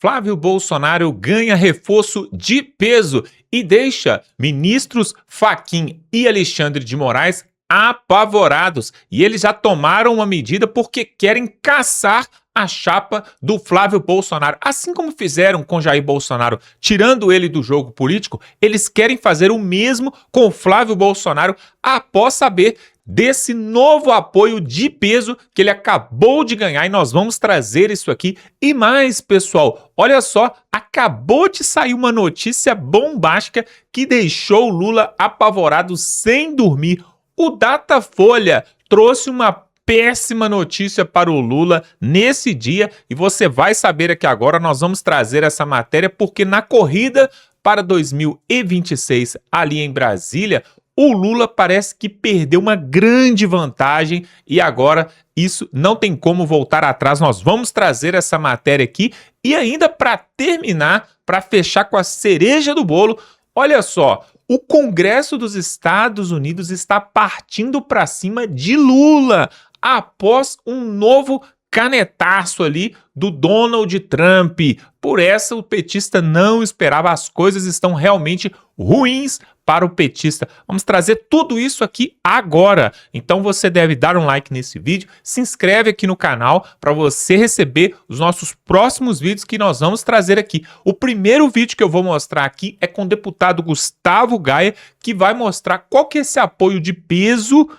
Flávio Bolsonaro ganha reforço de peso e deixa ministros Fachin e Alexandre de Moraes apavorados. E eles já tomaram uma medida porque querem caçar a chapa do Flávio Bolsonaro. Assim como fizeram com Jair Bolsonaro, tirando ele do jogo político, eles querem fazer o mesmo com o Flávio Bolsonaro após saber desse novo apoio de peso que ele acabou de ganhar, e nós vamos trazer isso aqui. E mais, pessoal, olha só, acabou de sair uma notícia bombástica que deixou o Lula apavorado sem dormir. O Datafolha trouxe uma péssima notícia para o Lula nesse dia, e você vai saber aqui agora. Nós vamos trazer essa matéria porque na corrida para 2026 ali em Brasília, o Lula parece que perdeu uma grande vantagem e agora isso não tem como voltar atrás. Nós vamos trazer essa matéria aqui e ainda para terminar, para fechar com a cereja do bolo, olha só, o Congresso dos Estados Unidos está partindo para cima de Lula após um novo canetaço ali do Donald Trump. Por essa, o petista não esperava. As coisas estão realmente ruins para o petista. Vamos trazer tudo isso aqui agora. Então você deve dar um like nesse vídeo, se inscreve aqui no canal para você receber os nossos próximos vídeos que nós vamos trazer aqui. O primeiro vídeo que eu vou mostrar aqui é com o deputado Gustavo Gaia, que vai mostrar qual que é esse apoio de peso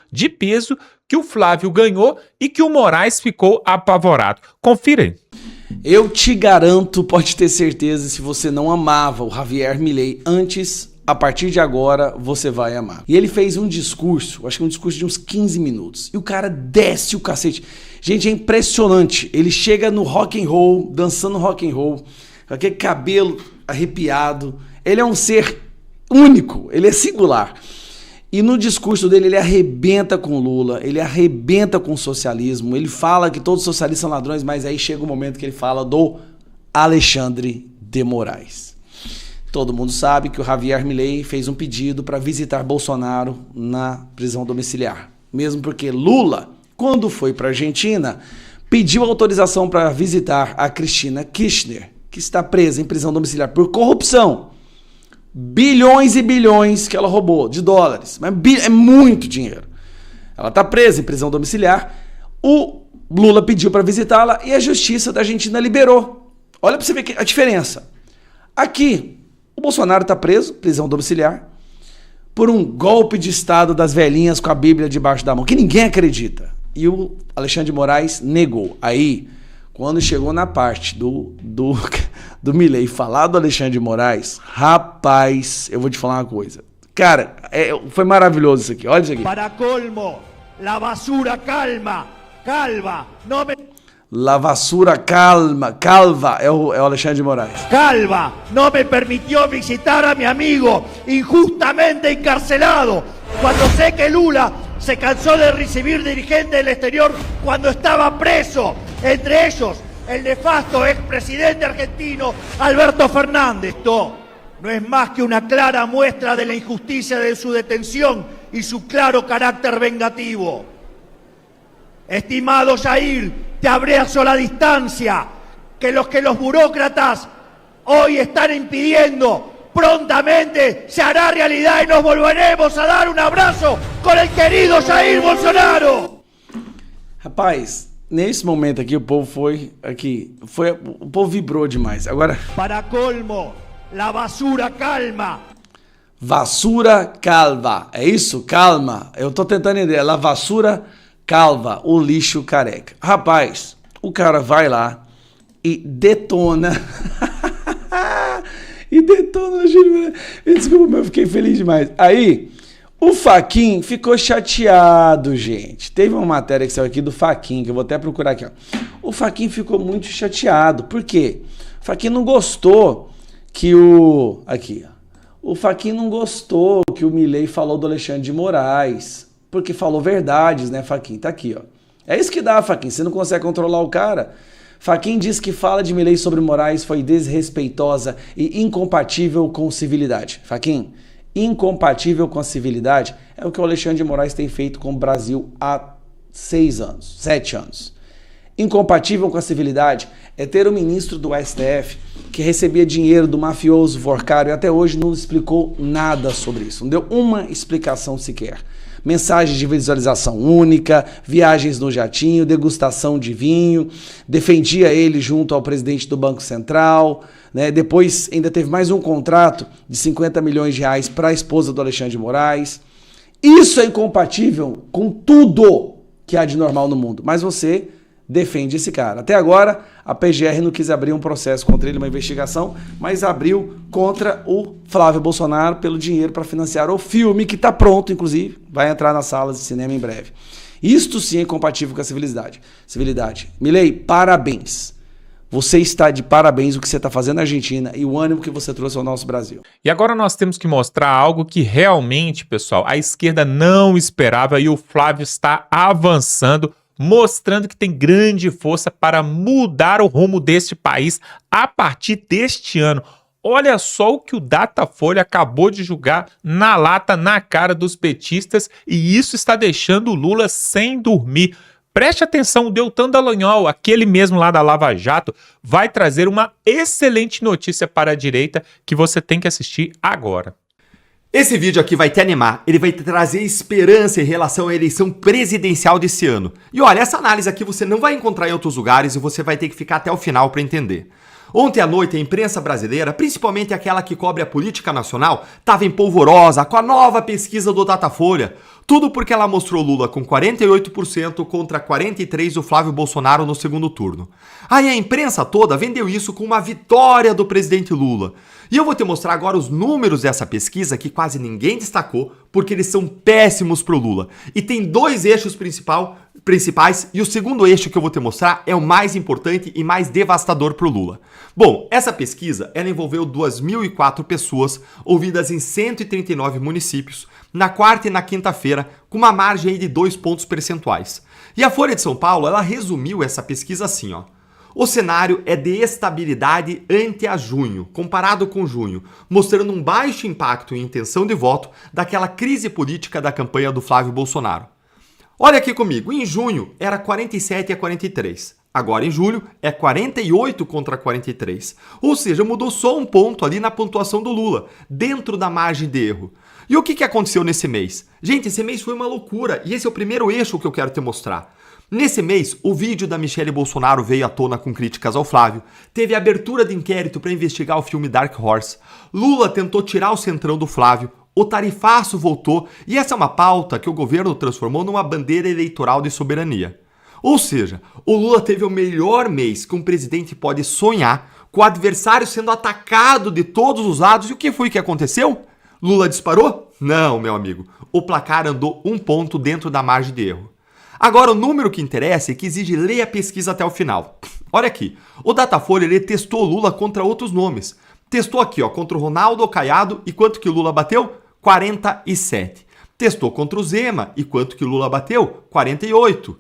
que o Flávio ganhou e que o Moraes ficou apavorado. Confira aí. Eu te garanto, pode ter certeza, se você não amava o Javier Milei antes, a partir de agora você vai amar. E ele fez um discurso, acho que um discurso de uns 15 minutos, e o cara desce o cacete. Gente, é impressionante. Ele chega no rock and roll, dançando rock and roll, com aquele cabelo arrepiado. Ele é um ser único, ele é singular. E no discurso dele, ele arrebenta com o Lula, ele arrebenta com o socialismo, ele fala que todos os socialistas são ladrões, mas aí chega o momento que ele fala do Alexandre de Moraes. Todo mundo sabe que o Javier Milei fez um pedido para visitar Bolsonaro na prisão domiciliar. Mesmo porque Lula, quando foi para a Argentina, pediu autorização para visitar a Cristina Kirchner, que está presa em prisão domiciliar por corrupção. Bilhões e bilhões que ela roubou de dólares, mas é muito dinheiro. Ela está presa em prisão domiciliar. O Lula pediu para visitá-la e a justiça da Argentina liberou. Olha para você ver a diferença. Aqui, o Bolsonaro está preso, prisão domiciliar, por um golpe de Estado das velhinhas com a Bíblia debaixo da mão, que ninguém acredita. E o Alexandre de Moraes negou. Aí, quando chegou na parte do Milei falar do Alexandre de Moraes, rapaz, eu vou te falar uma coisa. Cara, foi maravilhoso isso aqui. Olha isso aqui. Para colmo, la basura calva, no me... La basura calva, é o Alexandre de Moraes. Calva, no me permitió visitar a mi amigo injustamente encarcelado, cuando sé que Lula se cansó de recibir dirigentes del exterior cuando estaba preso, entre ellos el nefasto expresidente argentino Alberto Fernández. Esto no es más que una clara muestra de la injusticia de su detención y su claro carácter vengativo. Estimado Jair, te abrazo la distancia que los burócratas hoy están impidiendo prontamente se hará realidad y nos volveremos a dar un abrazo con el querido Jair Bolsonaro. Rapaz, nesse momento aqui o povo o povo vibrou demais. Agora, para colmo, la basura calma. Vassoura calva, é isso? Calma. Eu tô tentando entender. La vassoura calva, o lixo careca. Rapaz, o cara vai lá e detona. Desculpa, mas eu fiquei feliz demais. Aí, o Fachin ficou chateado, gente. Teve uma matéria que saiu aqui do Fachin, que eu vou até procurar aqui, ó. O Fachin ficou muito chateado. Por quê? O Fachin não gostou que o Fachin não gostou que o Milei falou do Alexandre de Moraes. Porque falou verdades, né, Fachin? Tá aqui, ó. É isso que dá, Fachin. Você não consegue controlar o cara. Fachin diz que fala de Milei sobre Moraes foi desrespeitosa e incompatível com civilidade. Fachin, incompatível com a civilidade é o que o Alexandre de Moraes tem feito com o Brasil há 6 anos, 7 anos. Incompatível com a civilidade é ter o ministro do STF que recebia dinheiro do mafioso Vorcário e até hoje não explicou nada sobre isso, não deu uma explicação sequer. Mensagens de visualização única, viagens no jatinho, degustação de vinho, defendia ele junto ao presidente do Banco Central, né? Depois ainda teve mais um contrato de 50 milhões de reais para a esposa do Alexandre de Moraes. Isso é incompatível com tudo que há de normal no mundo, mas você defende esse cara. Até agora, a PGR não quis abrir um processo contra ele, uma investigação, mas abriu contra o Flávio Bolsonaro pelo dinheiro para financiar o filme, que está pronto, inclusive, vai entrar nas salas de cinema em breve. Isto sim é incompatível com a civilidade. Milei, parabéns. Você está de parabéns o que você está fazendo na Argentina e o ânimo que você trouxe ao nosso Brasil. E agora nós temos que mostrar algo que realmente, pessoal, a esquerda não esperava e o Flávio está avançando, mostrando que tem grande força para mudar o rumo deste país a partir deste ano. Olha só o que o Datafolha acabou de julgar na lata, na cara dos petistas, e isso está deixando o Lula sem dormir. Preste atenção, o Deltan Dallagnol, aquele mesmo lá da Lava Jato, vai trazer uma excelente notícia para a direita que você tem que assistir agora. Esse vídeo aqui vai te animar, ele vai te trazer esperança em relação à eleição presidencial desse ano. E olha, essa análise aqui você não vai encontrar em outros lugares e você vai ter que ficar até o final para entender. Ontem à noite a imprensa brasileira, principalmente aquela que cobre a política nacional, estava em polvorosa com a nova pesquisa do Datafolha. Tudo porque ela mostrou Lula com 48% contra 43% do Flávio Bolsonaro no segundo turno. Aí a imprensa toda vendeu isso com uma vitória do presidente Lula. E eu vou te mostrar agora os números dessa pesquisa que quase ninguém destacou, porque eles são péssimos pro Lula. E tem dois eixos principais, e o segundo eixo que eu vou te mostrar é o mais importante e mais devastador pro Lula. Bom, essa pesquisa ela envolveu 2.004 pessoas, ouvidas em 139 municípios, na quarta e na quinta-feira, com uma margem aí de 2 pontos percentuais. E a Folha de São Paulo, ela resumiu essa pesquisa assim, ó. O cenário é de estabilidade ante a junho, comparado com junho, mostrando um baixo impacto em intenção de voto daquela crise política da campanha do Flávio Bolsonaro. Olha aqui comigo, em junho era 47 a 43, agora em julho é 48 contra 43, ou seja, mudou só um ponto ali na pontuação do Lula, dentro da margem de erro. E o que aconteceu nesse mês? Gente, esse mês foi uma loucura e esse é o primeiro eixo que eu quero te mostrar. Nesse mês, o vídeo da Michelle Bolsonaro veio à tona com críticas ao Flávio, teve a abertura de inquérito para investigar o filme Dark Horse, Lula tentou tirar o centrão do Flávio, o tarifaço voltou e essa é uma pauta que o governo transformou numa bandeira eleitoral de soberania. Ou seja, o Lula teve o melhor mês que um presidente pode sonhar, com o adversário sendo atacado de todos os lados. E o que foi que aconteceu? Lula disparou? Não, meu amigo. O placar andou 1 ponto dentro da margem de erro. Agora, o número que interessa é que exige ler a pesquisa até o final. Olha aqui, o Datafolha ele testou Lula contra outros nomes. Testou aqui, ó, contra o Ronaldo Caiado e quanto que o Lula bateu? 47. Testou contra o Zema e quanto que o Lula bateu? 48.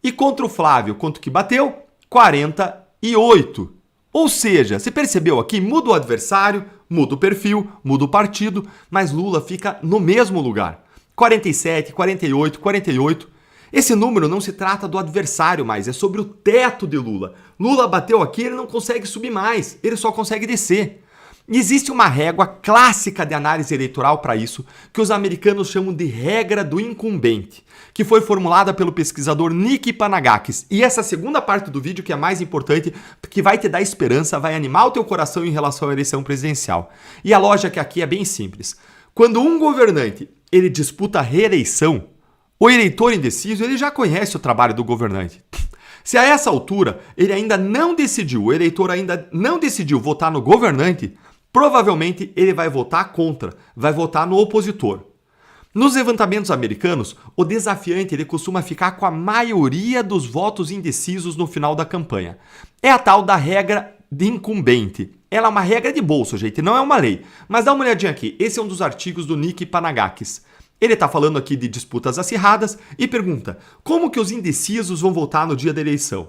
E contra o Flávio, quanto que bateu? 48. Ou seja, você percebeu aqui, muda o adversário, muda o perfil, muda o partido, mas Lula fica no mesmo lugar. 47, 48, 48. Esse número não se trata do adversário mais, é sobre o teto de Lula. Lula bateu aqui, ele não consegue subir mais, ele só consegue descer. E existe uma régua clássica de análise eleitoral para isso, que os americanos chamam de regra do incumbente, que foi formulada pelo pesquisador Nick Panagakis. E essa segunda parte do vídeo que é mais importante, que vai te dar esperança, vai animar o teu coração em relação à eleição presidencial. E a lógica aqui é bem simples. Quando um governante ele disputa a reeleição, o eleitor indeciso ele já conhece o trabalho do governante. Se a essa altura ele ainda não decidiu, o eleitor ainda não decidiu votar no governante, provavelmente ele vai votar contra, vai votar no opositor. Nos levantamentos americanos, o desafiante ele costuma ficar com a maioria dos votos indecisos no final da campanha. É a tal da regra de incumbente. Ela é uma regra de bolso, gente, não é uma lei. Mas dá uma olhadinha aqui, esse é um dos artigos do Nick Panagakis. Ele está falando aqui de disputas acirradas e pergunta como que os indecisos vão votar no dia da eleição.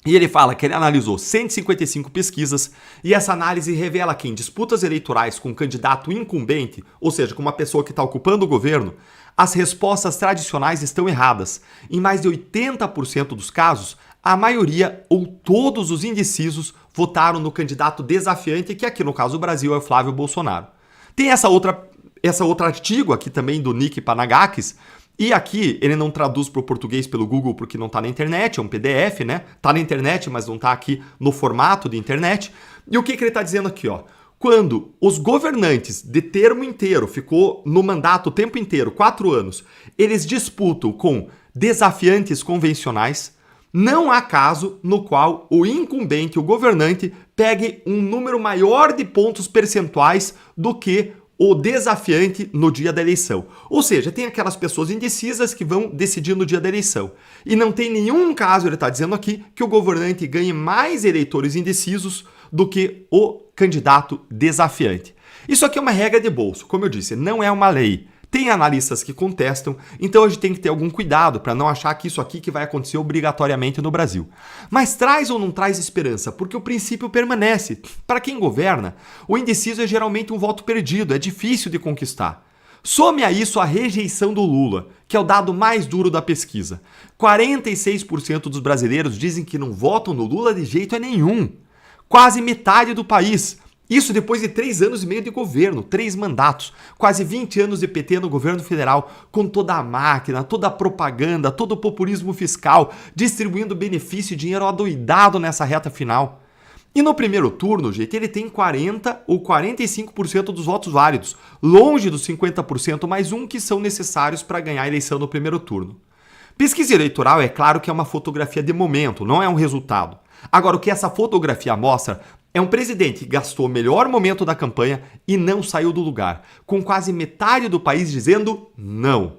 E ele fala que ele analisou 155 pesquisas e essa análise revela que em disputas eleitorais com um candidato incumbente, ou seja, com uma pessoa que está ocupando o governo, as respostas tradicionais estão erradas. Em mais de 80% dos casos, a maioria ou todos os indecisos votaram no candidato desafiante, que aqui no caso do Brasil é o Flávio Bolsonaro. Tem essa outro artigo aqui também do Nick Panagakis, e aqui ele não traduz para o português pelo Google porque não está na internet, é um PDF, né? Está na internet, mas não está aqui no formato de internet. E o que ele está dizendo aqui, ó? Quando os governantes de termo inteiro, ficou no mandato o tempo inteiro, 4 anos, eles disputam com desafiantes convencionais, não há caso no qual o incumbente, o governante, pegue um número maior de pontos percentuais do que o desafiante no dia da eleição. Ou seja, tem aquelas pessoas indecisas que vão decidir no dia da eleição. E não tem nenhum caso, ele está dizendo aqui, que o governante ganhe mais eleitores indecisos do que o candidato desafiante. Isso aqui é uma regra de bolso, como eu disse, não é uma lei. Tem analistas que contestam, então a gente tem que ter algum cuidado para não achar que isso aqui que vai acontecer obrigatoriamente no Brasil. Mas traz ou não traz esperança? Porque o princípio permanece. Para quem governa, o indeciso é geralmente um voto perdido, é difícil de conquistar. Some a isso a rejeição do Lula, que é o dado mais duro da pesquisa. 46% dos brasileiros dizem que não votam no Lula de jeito nenhum. Quase metade do país. Isso depois de 3 anos e meio de governo, 3 mandatos, quase 20 anos de PT no governo federal, com toda a máquina, toda a propaganda, todo o populismo fiscal, distribuindo benefício e dinheiro adoidado nessa reta final. E no primeiro turno, gente, ele tem 40 ou 45% dos votos válidos, longe dos 50% mais um que são necessários para ganhar a eleição no primeiro turno. Pesquisa eleitoral é claro que é uma fotografia de momento, não é um resultado. Agora, o que essa fotografia mostra é um presidente que gastou o melhor momento da campanha e não saiu do lugar, com quase metade do país dizendo não.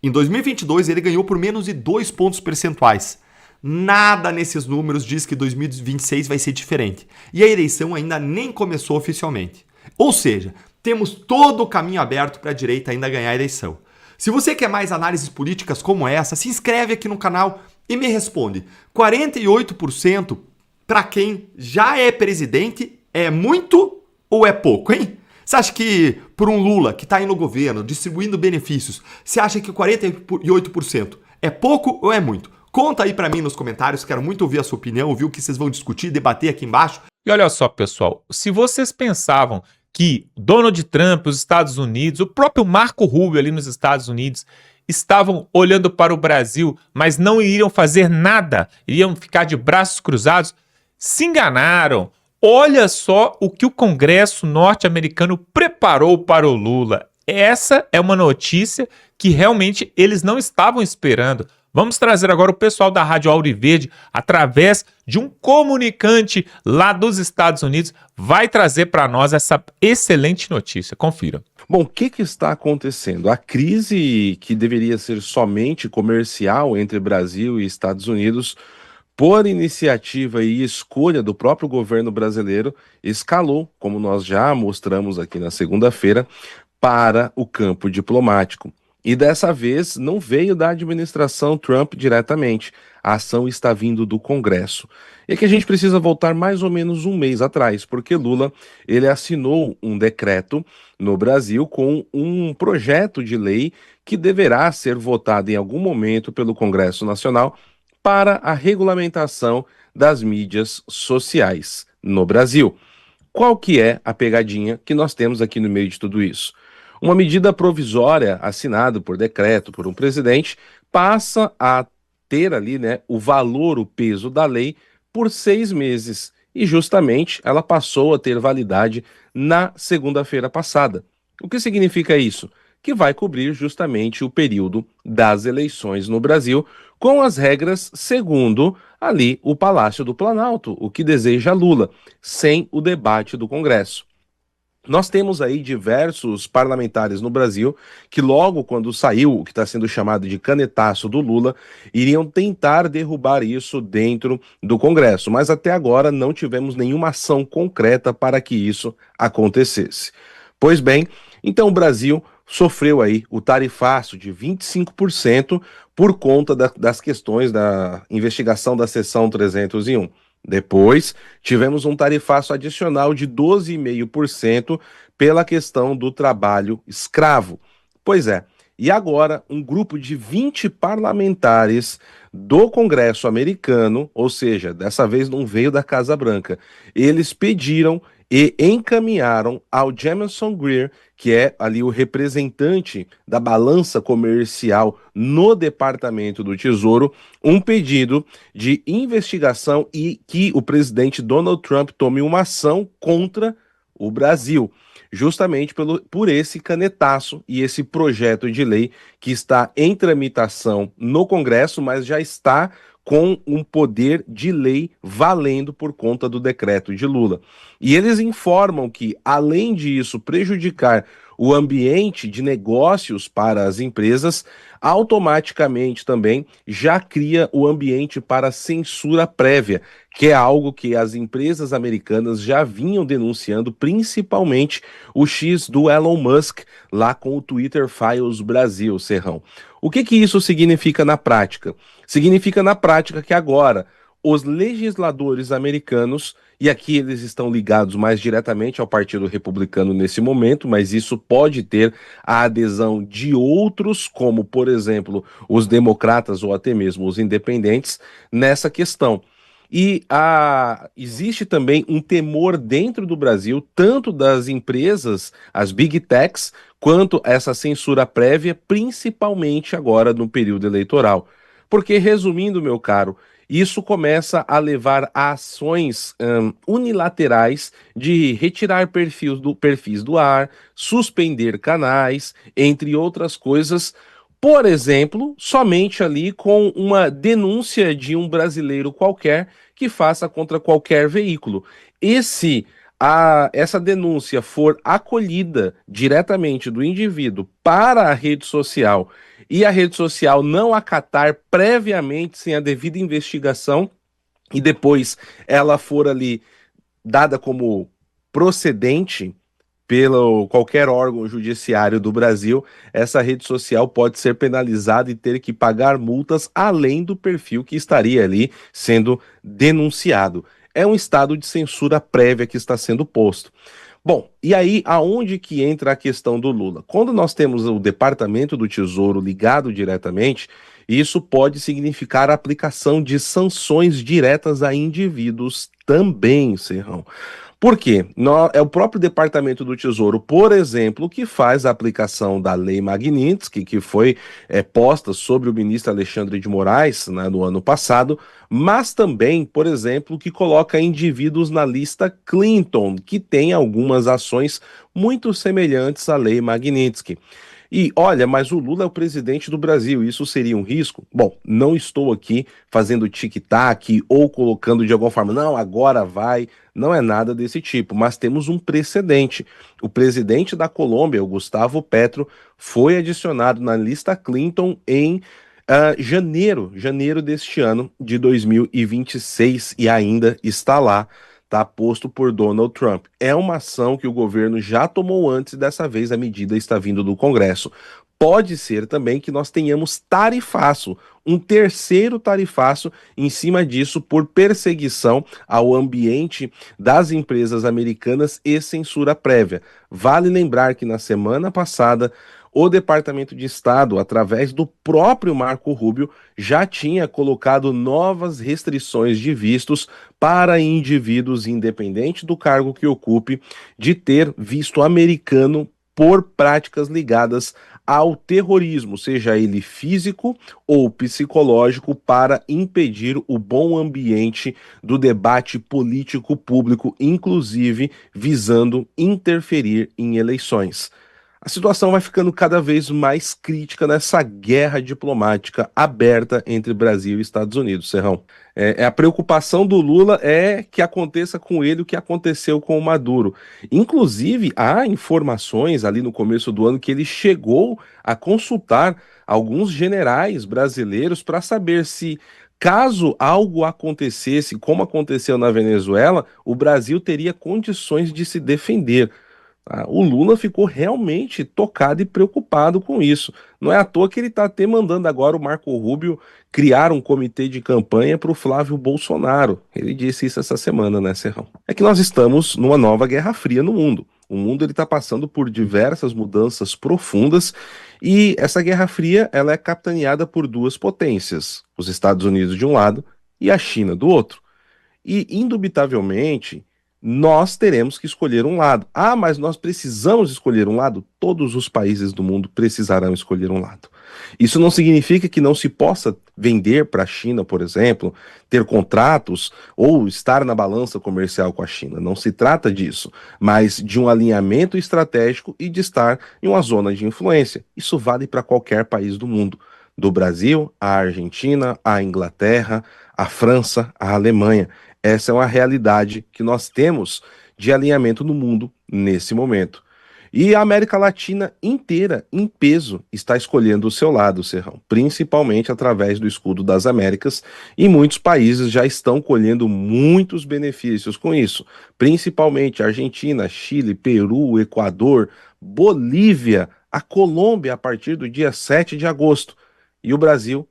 Em 2022, ele ganhou por menos de 2 pontos percentuais. Nada nesses números diz que 2026 vai ser diferente. E a eleição ainda nem começou oficialmente. Ou seja, temos todo o caminho aberto para a direita ainda ganhar a eleição. Se você quer mais análises políticas como essa, se inscreve aqui no canal e me responde. 48% para quem já é presidente é muito ou é pouco, hein? Você acha que por um Lula que está aí no governo, distribuindo benefícios, você acha que 48% é pouco ou é muito? Conta aí para mim nos comentários, quero muito ouvir a sua opinião, ouvir o que vocês vão discutir, debater aqui embaixo. E olha só, pessoal, se vocês pensavam que Donald Trump, os Estados Unidos, o próprio Marco Rubio ali nos Estados Unidos, estavam olhando para o Brasil, mas não iriam fazer nada, iriam ficar de braços cruzados, se enganaram. Olha só o que o Congresso norte-americano preparou para o Lula. Essa é uma notícia que realmente eles não estavam esperando. Vamos trazer agora o pessoal da Rádio Auriverde, através de um comunicante lá dos Estados Unidos, vai trazer para nós essa excelente notícia. Confira. Bom, o que está acontecendo? A crise que deveria ser somente comercial entre Brasil e Estados Unidos, por iniciativa e escolha do próprio governo brasileiro, escalou, como nós já mostramos aqui na segunda-feira, para o campo diplomático. E dessa vez não veio da administração Trump diretamente. A ação está vindo do Congresso. E aqui a gente precisa voltar mais ou menos um mês atrás, porque Lula ele assinou um decreto no Brasil com um projeto de lei que deverá ser votado em algum momento pelo Congresso Nacional para a regulamentação das mídias sociais no Brasil. Qual que é a pegadinha que nós temos aqui no meio de tudo isso? Uma medida provisória assinada por decreto por um presidente passa a ter ali, o valor, o peso da lei por 6 meses. E justamente ela passou a ter validade na segunda-feira passada. O que significa isso? Que vai cobrir justamente o período das eleições no Brasil, com as regras segundo ali o Palácio do Planalto, o que deseja Lula, sem o debate do Congresso. Nós temos aí diversos parlamentares no Brasil que logo quando saiu o que está sendo chamado de canetaço do Lula, iriam tentar derrubar isso dentro do Congresso, mas até agora não tivemos nenhuma ação concreta para que isso acontecesse. Pois bem, então o Brasil sofreu aí o tarifaço de 25% por conta das questões da investigação da seção 301. Depois, tivemos um tarifaço adicional de 12,5% pela questão do trabalho escravo. Pois é, E agora, um grupo de 20 parlamentares do Congresso americano, ou seja, dessa vez não veio da Casa Branca, eles pediram e encaminharam ao Jamieson Greer, que é ali o representante da balança comercial no Departamento do Tesouro, um pedido de investigação e que o presidente Donald Trump tome uma ação contra o Brasil, justamente por esse canetaço e esse projeto de lei que está em tramitação no Congresso, mas já está com um poder de lei valendo por conta do decreto de Lula. E eles informam que, além disso prejudicar o ambiente de negócios para as empresas, automaticamente também já cria o ambiente para censura prévia, que é algo que as empresas americanas já vinham denunciando, principalmente o X do Elon Musk, lá com o Twitter Files Brasil, Serrão. O que isso significa na prática? Significa na prática que agora os legisladores americanos, e aqui eles estão ligados mais diretamente ao Partido Republicano nesse momento, mas isso pode ter a adesão de outros, como, por exemplo, os democratas ou até mesmo os independentes, nessa questão. E existe também um temor dentro do Brasil, tanto das empresas, as big techs, quanto essa censura prévia, principalmente agora no período eleitoral. Porque, resumindo, meu caro, isso começa a levar a ações unilaterais de retirar perfis do ar, suspender canais, entre outras coisas. Por exemplo, somente ali com uma denúncia de um brasileiro qualquer que faça contra qualquer veículo. E se essa denúncia for acolhida diretamente do indivíduo para a rede social e a rede social não acatar previamente, sem a devida investigação, e depois ela for ali dada como procedente pelo qualquer órgão judiciário do Brasil, essa rede social pode ser penalizada e ter que pagar multas além do perfil que estaria ali sendo denunciado. É um estado de censura prévia que está sendo posto. Bom, e aí aonde que entra a questão do Lula? Quando nós temos o Departamento do Tesouro ligado diretamente, isso pode significar a aplicação de sanções diretas a indivíduos também, Serrão. Por quê? É o próprio Departamento do Tesouro, por exemplo, que faz a aplicação da Lei Magnitsky, que foi posta sobre o ministro Alexandre de Moraes, né, no ano passado, mas também, por exemplo, que coloca indivíduos na lista Clinton, que tem algumas ações muito semelhantes à Lei Magnitsky. E olha, mas o Lula é o presidente do Brasil, isso seria um risco? Bom, não estou aqui fazendo tic-tac ou colocando de alguma forma, não, agora vai, não é nada desse tipo, mas temos um precedente. O presidente da Colômbia, o Gustavo Petro, foi adicionado na lista Clinton em janeiro deste ano de 2026 e ainda está lá. Está posto por Donald Trump. É uma ação que o governo já tomou antes, dessa vez a medida está vindo do Congresso. Pode ser também que nós tenhamos tarifaço, um terceiro tarifaço em cima disso por perseguição ao ambiente das empresas americanas e censura prévia. Vale lembrar que na semana passada o Departamento de Estado, através do próprio Marco Rubio, já tinha colocado novas restrições de vistos para indivíduos, independente do cargo que ocupe, de ter visto americano por práticas ligadas ao terrorismo, seja ele físico ou psicológico, para impedir o bom ambiente do debate político público, inclusive visando interferir em eleições. A situação vai ficando cada vez mais crítica nessa guerra diplomática aberta entre Brasil e Estados Unidos, Serrão. A preocupação do Lula é que aconteça com ele o que aconteceu com o Maduro. Inclusive, há informações ali no começo do ano que ele chegou a consultar alguns generais brasileiros para saber se, caso algo acontecesse, como aconteceu na Venezuela, o Brasil teria condições de se defender. O Lula ficou realmente tocado e preocupado com isso. Não é à toa que ele está até mandando agora o Marco Rubio criar um comitê de campanha para o Flávio Bolsonaro. Ele disse isso essa semana, né, Serrão? É que nós estamos numa nova Guerra Fria no mundo. O mundo ele está passando por diversas mudanças profundas e essa Guerra Fria ela é capitaneada por duas potências, os Estados Unidos de um lado e a China do outro. E, indubitavelmente, nós teremos que escolher um lado. Ah, mas nós precisamos escolher um lado? Todos os países do mundo precisarão escolher um lado. Isso não significa que não se possa vender para a China, por exemplo, ter contratos ou estar na balança comercial com a China. Não se trata disso, mas de um alinhamento estratégico e de estar em uma zona de influência. Isso vale para qualquer país do mundo. Do Brasil, à Argentina, à Inglaterra, à França, à Alemanha. Essa é uma realidade que nós temos de alinhamento no mundo nesse momento. E a América Latina inteira, em peso, está escolhendo o seu lado, Serrão, principalmente através do Escudo das Américas, e muitos países já estão colhendo muitos benefícios com isso, principalmente Argentina, Chile, Peru, Equador, Bolívia, a Colômbia a partir do dia 7 de agosto, e o Brasil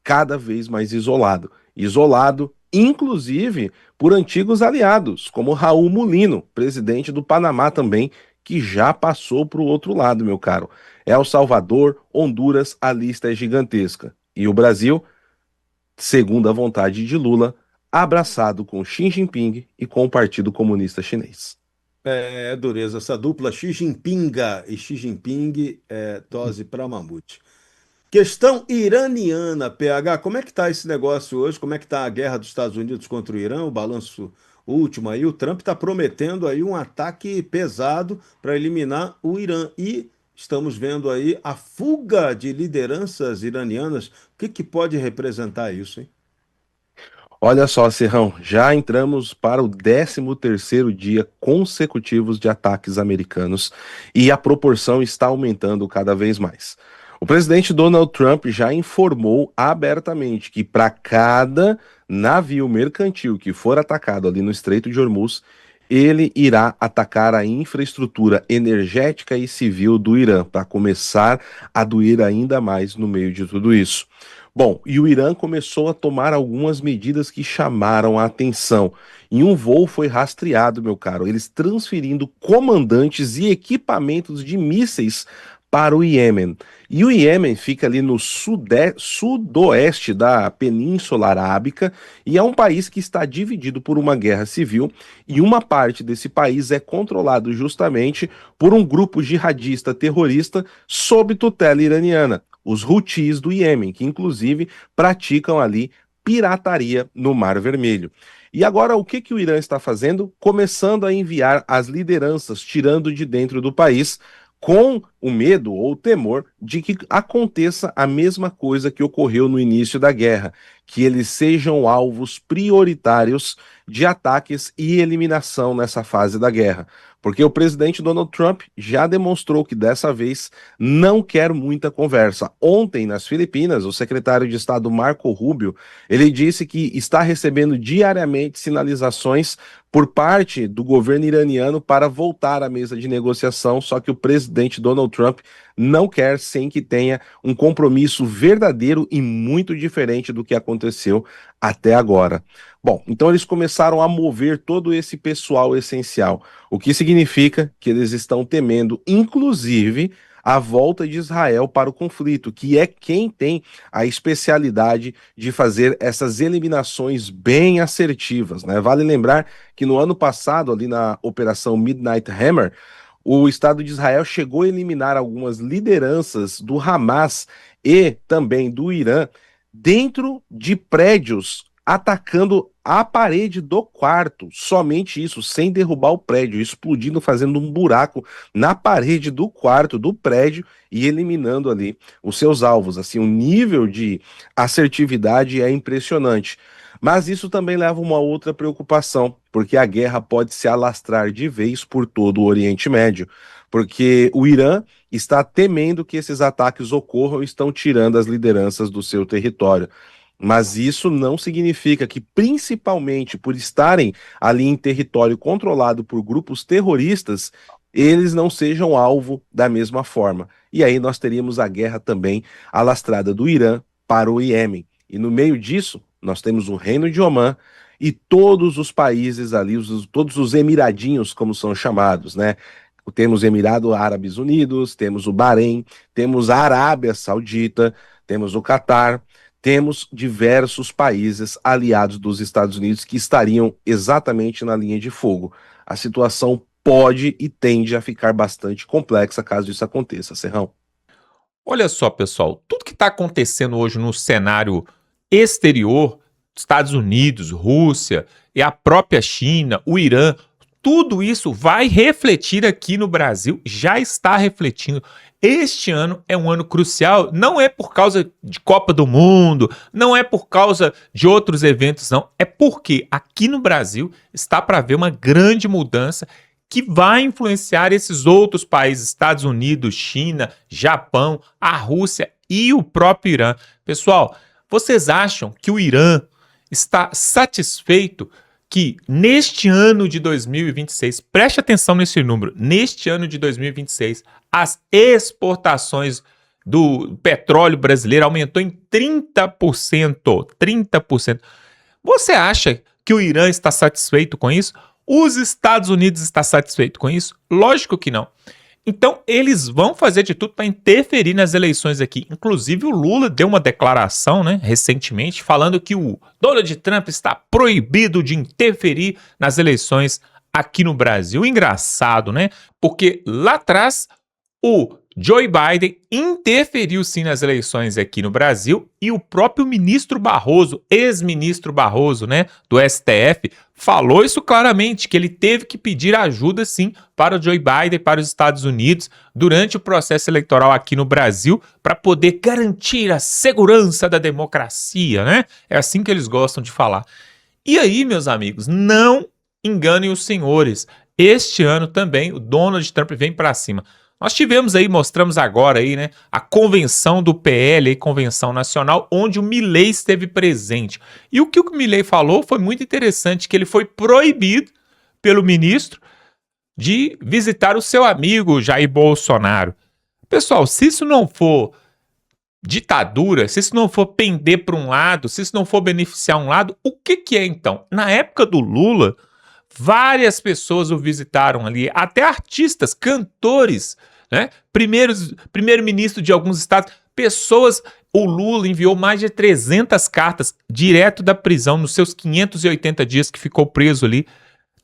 cada vez mais isolado. Isolado, inclusive, por antigos aliados, como Raul Mulino, presidente do Panamá também, que já passou para o outro lado, meu caro. El Salvador, Honduras, a lista é gigantesca. E o Brasil, segundo a vontade de Lula, abraçado com Xi Jinping e com o Partido Comunista Chinês. É dureza, essa dupla Xi Jinpinga e Xi Jinping é dose para mamute. Questão iraniana, PH, como é que está esse negócio hoje? Como é que está a guerra dos Estados Unidos contra o Irã? O balanço último aí, o Trump está prometendo aí um ataque pesado para eliminar o Irã. E estamos vendo aí a fuga de lideranças iranianas. O que pode representar isso, hein? Olha só, Serrão, já entramos para o 13º dia consecutivos de ataques americanos e a proporção está aumentando cada vez mais. O presidente Donald Trump já informou abertamente que para cada navio mercantil que for atacado ali no Estreito de Hormuz, ele irá atacar a infraestrutura energética e civil do Irã, para começar a doer ainda mais no meio de tudo isso. Bom, e o Irã começou a tomar algumas medidas que chamaram a atenção. Em um voo foi rastreado, meu caro, eles transferindo comandantes e equipamentos de mísseis para o Iêmen. E o Iêmen fica ali no sudoeste da Península Arábica e é um país que está dividido por uma guerra civil e uma parte desse país é controlado justamente por um grupo jihadista terrorista sob tutela iraniana, os Houthis do Iêmen, que inclusive praticam ali pirataria no Mar Vermelho. E agora o que o Irã está fazendo? Começando a enviar as lideranças, tirando de dentro do país, com o medo ou o temor de que aconteça a mesma coisa que ocorreu no início da guerra, que eles sejam alvos prioritários de ataques e eliminação nessa fase da guerra. Porque o presidente Donald Trump já demonstrou que dessa vez não quer muita conversa. Ontem, nas Filipinas, o secretário de Estado Marco Rubio, ele disse que está recebendo diariamente sinalizações por parte do governo iraniano para voltar à mesa de negociação, só que o presidente Donald Trump não quer sem que tenha um compromisso verdadeiro e muito diferente do que aconteceu até agora. Bom, então eles começaram a mover todo esse pessoal essencial, o que significa que eles estão temendo, inclusive, a volta de Israel para o conflito, que é quem tem a especialidade de fazer essas eliminações bem assertivas, né? Vale lembrar que no ano passado, ali na Operação Midnight Hammer, o Estado de Israel chegou a eliminar algumas lideranças do Hamas e também do Irã dentro de prédios, atacando a parede do quarto, somente isso, sem derrubar o prédio, explodindo, fazendo um buraco na parede do quarto do prédio e eliminando ali os seus alvos. Assim, o nível de assertividade é impressionante. Mas isso também leva a uma outra preocupação, porque a guerra pode se alastrar de vez por todo o Oriente Médio, porque o Irã está temendo que esses ataques ocorram e estão tirando as lideranças do seu território. Mas isso não significa que, principalmente por estarem ali em território controlado por grupos terroristas, eles não sejam alvo da mesma forma. E aí nós teríamos a guerra também alastrada do Irã para o Iêmen. E no meio disso, nós temos o Reino de Omã e todos os países ali, todos os emiradinhos, como são chamados, né? Temos Emirados Árabes Unidos, temos o Bahrein, temos a Arábia Saudita, temos o Catar, temos diversos países aliados dos Estados Unidos que estariam exatamente na linha de fogo. A situação pode e tende a ficar bastante complexa caso isso aconteça, Serrão. Olha só, pessoal, tudo que está acontecendo hoje no cenário exterior, Estados Unidos, Rússia e a própria China, o Irã, tudo isso vai refletir aqui no Brasil, já está refletindo. Este ano é um ano crucial, não é por causa de Copa do Mundo, não é por causa de outros eventos, não. É porque aqui no Brasil está para haver uma grande mudança que vai influenciar esses outros países, Estados Unidos, China, Japão, a Rússia e o próprio Irã. Pessoal, vocês acham que o Irã está satisfeito que neste ano de 2026, preste atenção nesse número, neste ano de 2026, as exportações do petróleo brasileiro aumentou em 30%, 30%. Você acha que o Irã está satisfeito com isso? Os Estados Unidos está satisfeito com isso? Lógico que não. Então, eles vão fazer de tudo para interferir nas eleições aqui. Inclusive, o Lula deu uma declaração, recentemente, falando que o Donald Trump está proibido de interferir nas eleições aqui no Brasil. Engraçado, né? Porque lá atrás, o Joe Biden interferiu sim nas eleições aqui no Brasil e o próprio ministro Barroso, ex-ministro Barroso, do STF, falou isso claramente, que ele teve que pedir ajuda sim para o Joe Biden, para os Estados Unidos, durante o processo eleitoral aqui no Brasil, para poder garantir a segurança da democracia, É assim que eles gostam de falar. E aí, meus amigos, não enganem os senhores, este ano também o Donald Trump vem para cima. Nós tivemos aí, mostramos agora aí, a convenção do PL, convenção nacional, onde o Milei esteve presente. E o que o Milei falou foi muito interessante, que ele foi proibido pelo ministro de visitar o seu amigo Jair Bolsonaro. Pessoal, se isso não for ditadura, se isso não for pender para um lado, se isso não for beneficiar um lado, o que é então? Na época do Lula, várias pessoas o visitaram ali, até artistas, cantores, primeiro-ministro de alguns estados, pessoas. O Lula enviou mais de 300 cartas direto da prisão nos seus 580 dias que ficou preso ali.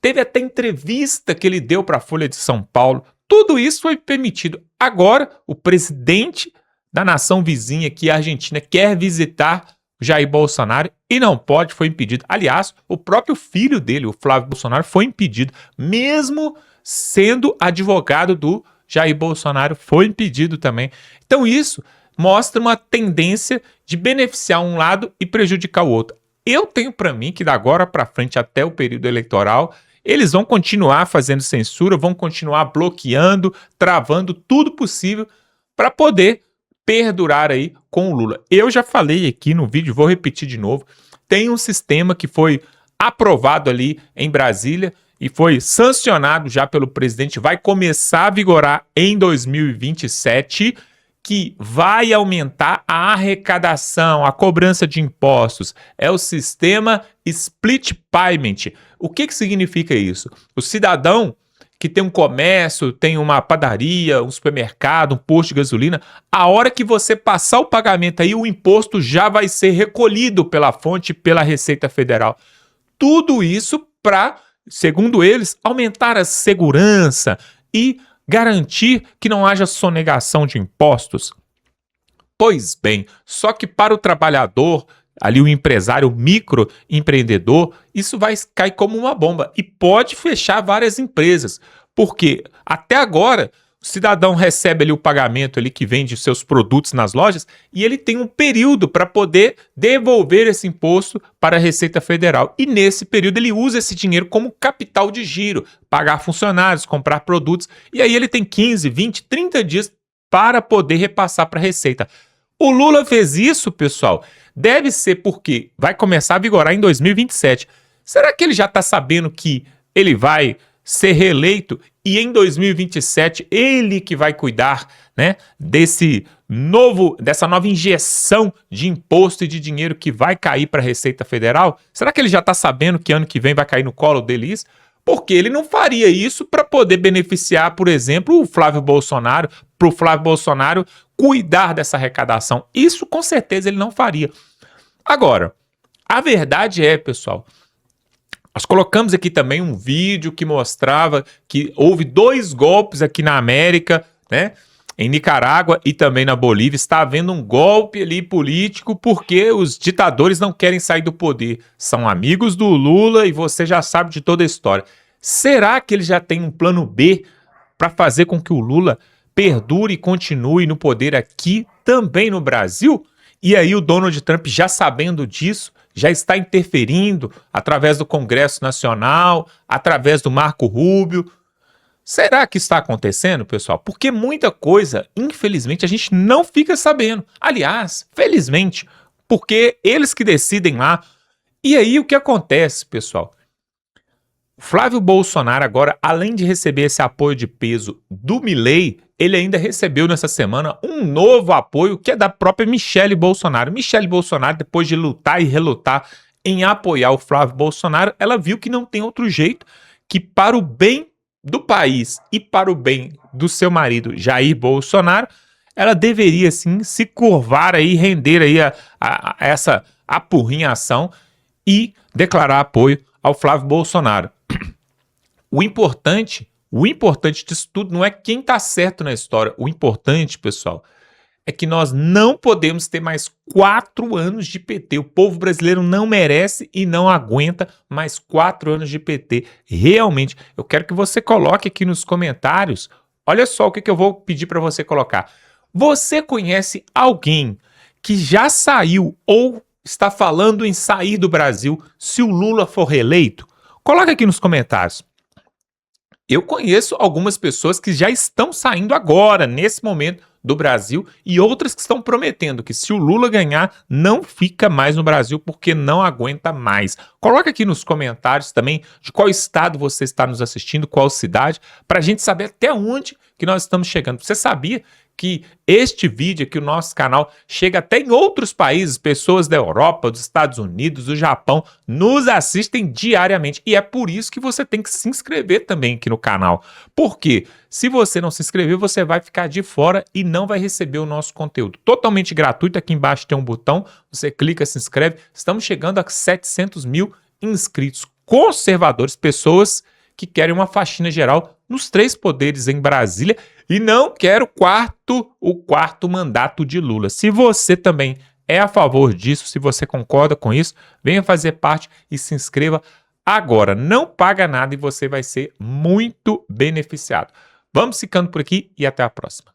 Teve até entrevista que ele deu para a Folha de São Paulo. Tudo isso foi permitido. Agora, o presidente da nação vizinha, que é a Argentina, quer visitar Jair Bolsonaro e não pode, foi impedido. Aliás, o próprio filho dele, o Flávio Bolsonaro, foi impedido, mesmo sendo advogado do Jair Bolsonaro, foi impedido também. Então isso mostra uma tendência de beneficiar um lado e prejudicar o outro. Eu tenho para mim que da agora para frente, até o período eleitoral, eles vão continuar fazendo censura, vão continuar bloqueando, travando tudo possível para poder perdurar aí com o Lula. Eu já falei aqui no vídeo, vou repetir de novo, tem um sistema que foi aprovado ali em Brasília e foi sancionado já pelo presidente, vai começar a vigorar em 2027, que vai aumentar a arrecadação, a cobrança de impostos. É o sistema Split Payment. O que significa isso? O cidadão que tem um comércio, tem uma padaria, um supermercado, um posto de gasolina, a hora que você passar o pagamento aí, o imposto já vai ser recolhido pela fonte, pela Receita Federal. Tudo isso para, segundo eles, aumentar a segurança e garantir que não haja sonegação de impostos. Pois bem, só que para o trabalhador, ali o empresário, o microempreendedor, isso vai cair como uma bomba e pode fechar várias empresas, porque até agora o cidadão recebe ali o pagamento ali que vende seus produtos nas lojas e ele tem um período para poder devolver esse imposto para a Receita Federal e nesse período ele usa esse dinheiro como capital de giro, pagar funcionários, comprar produtos e aí ele tem 15, 20, 30 dias para poder repassar para a Receita. O Lula fez isso, pessoal, deve ser porque vai começar a vigorar em 2027. Será que ele já está sabendo que ele vai ser reeleito e em 2027 ele que vai cuidar, dessa nova injeção de imposto e de dinheiro que vai cair para a Receita Federal? Será que ele já está sabendo que ano que vem vai cair no colo dele isso? Porque ele não faria isso para poder beneficiar, por exemplo, o Flávio Bolsonaro, para o Flávio Bolsonaro cuidar dessa arrecadação. Isso com certeza ele não faria. Agora, a verdade é, pessoal, nós colocamos aqui também um vídeo que mostrava que houve 2 golpes aqui na América, né? Em Nicarágua e também na Bolívia. Está havendo um golpe ali político porque os ditadores não querem sair do poder. São amigos do Lula e você já sabe de toda a história. Será que ele já tem um plano B para fazer com que o Lula perdure e continue no poder aqui também no Brasil? E aí o Donald Trump, já sabendo disso, já está interferindo através do Congresso Nacional, através do Marco Rubio. Será que está acontecendo, pessoal? Porque muita coisa, infelizmente, a gente não fica sabendo. Aliás, felizmente, porque eles que decidem lá. E aí o que acontece, pessoal? O Flávio Bolsonaro agora, além de receber esse apoio de peso do Milei, ele ainda recebeu nessa semana um novo apoio que é da própria Michele Bolsonaro. Michele Bolsonaro, depois de lutar e relutar em apoiar o Flávio Bolsonaro, ela viu que não tem outro jeito que, para o bem do país e para o bem do seu marido Jair Bolsonaro, ela deveria sim se curvar aí, render aí a essa apurrinhação e declarar apoio ao Flávio Bolsonaro. O importante disso tudo não é quem está certo na história. O importante, pessoal, é que nós não podemos ter mais 4 anos de PT. O povo brasileiro não merece e não aguenta mais 4 anos de PT. Realmente, eu quero que você coloque aqui nos comentários. Olha só o que eu vou pedir para você colocar. Você conhece alguém que já saiu ou está falando em sair do Brasil se o Lula for reeleito? Coloca aqui nos comentários. Eu conheço algumas pessoas que já estão saindo agora, nesse momento, do Brasil, e outras que estão prometendo que se o Lula ganhar, não fica mais no Brasil porque não aguenta mais. Coloca aqui nos comentários também de qual estado você está nos assistindo, qual cidade, para a gente saber até onde que nós estamos chegando. Você sabia que este vídeo aqui, o nosso canal, chega até em outros países, pessoas da Europa, dos Estados Unidos, do Japão, nos assistem diariamente. E é por isso que você tem que se inscrever também aqui no canal. Porque se você não se inscrever, você vai ficar de fora e não vai receber o nosso conteúdo. Totalmente gratuito, aqui embaixo tem um botão, você clica, se inscreve. Estamos chegando a 700 mil inscritos conservadores, pessoas que querem uma faxina geral nos 3 poderes em Brasília e não quer o quarto mandato de Lula. Se você também é a favor disso, se você concorda com isso, venha fazer parte e se inscreva agora. Não paga nada e você vai ser muito beneficiado. Vamos ficando por aqui e até a próxima.